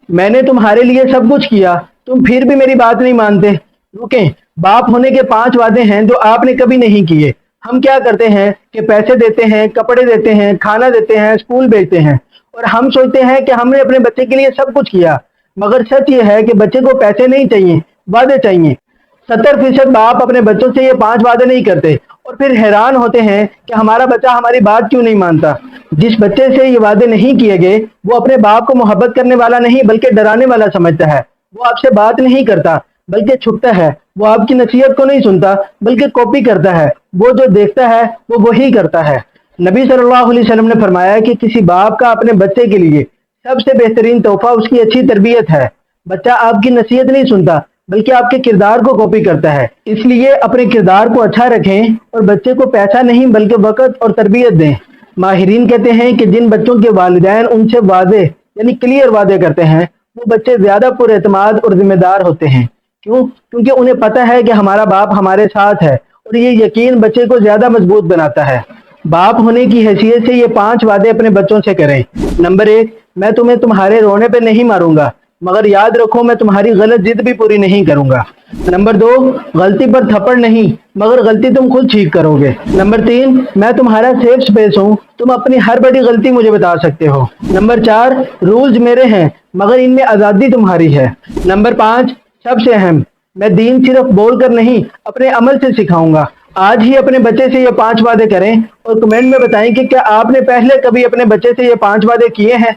میں نے تمہارے لیے سب کچھ کیا، تم پھر بھی میری بات نہیں مانتے۔ رکیں، باپ ہونے کے 5 وعدے ہیں جو آپ نے کبھی نہیں کیے۔ ہم کیا کرتے ہیں کہ پیسے دیتے ہیں، کپڑے دیتے ہیں، کھانا دیتے ہیں، اسکول بھیجتے ہیں، اور ہم سوچتے ہیں کہ ہم نے اپنے بچے کے لیے سب کچھ کیا۔ مگر سچ یہ ہے کہ بچے کو پیسے نہیں چاہیے، وعدے چاہیے۔ 70% باپ اپنے بچوں سے یہ 5 وعدے نہیں کرتے اور پھر حیران ہوتے ہیں کہ ہمارا بچہ ہماری بات کیوں نہیں مانتا۔ جس بچے سے یہ وعدے نہیں کیے گئے وہ اپنے باپ کو محبت کرنے والا نہیں بلکہ ڈرانے والا سمجھتا ہے۔ وہ آپ سے بات نہیں کرتا بلکہ چھپتا ہے۔ وہ آپ کی نصیحت کو نہیں سنتا بلکہ کاپی کرتا ہے۔ وہ جو دیکھتا ہے وہ وہی کرتا ہے۔ نبی صلی اللہ علیہ وسلم نے فرمایا کہ کسی باپ کا اپنے بچے کے لیے سب سے بہترین تحفہ اس کی اچھی تربیت ہے۔ بچہ آپ کی نصیحت نہیں سنتا بلکہ آپ کے کردار کو کاپی کرتا ہے۔ اس لیے اپنے کردار کو اچھا رکھیں اور بچے کو پیسہ نہیں بلکہ وقت اور تربیت دیں۔ ماہرین کہتے ہیں کہ جن بچوں کے والدین ان سے واضح یعنی کلیئر وعدے کرتے ہیں وہ بچے زیادہ پر اعتماد اور ذمہ دار ہوتے ہیں۔ کیوں؟ کیونکہ انہیں پتہ ہے کہ ہمارا باپ ہمارے ساتھ ہے، اور یہ یقین بچے کو زیادہ مضبوط بناتا ہے۔ باپ ہونے کی حیثیت سے یہ 5 وعدے اپنے بچوں سے کریں۔ نمبر 1، میں تمہیں تمہارے رونے پہ نہیں ماروں گا، مگر یاد رکھو میں تمہاری غلط ضد بھی پوری نہیں کروں گا۔ نمبر 2، غلطی پر تھپڑ نہیں، مگر غلطی تم خود ٹھیک کرو گے۔ نمبر 3، میں تمہارا سیف سپیس ہوں، تم اپنی ہر بڑی غلطی مجھے بتا سکتے ہو۔ نمبر 4، رولز میرے ہیں مگر ان میں آزادی تمہاری ہے۔ نمبر 5، سب سے اہم، میں دین صرف بول کر نہیں اپنے عمل سے سکھاؤں گا۔ آج ہی اپنے بچے سے یہ 5 وعدے کریں اور کمنٹ میں بتائیں کہ کیا آپ نے پہلے کبھی اپنے بچے سے یہ 5 وعدے کیے ہیں۔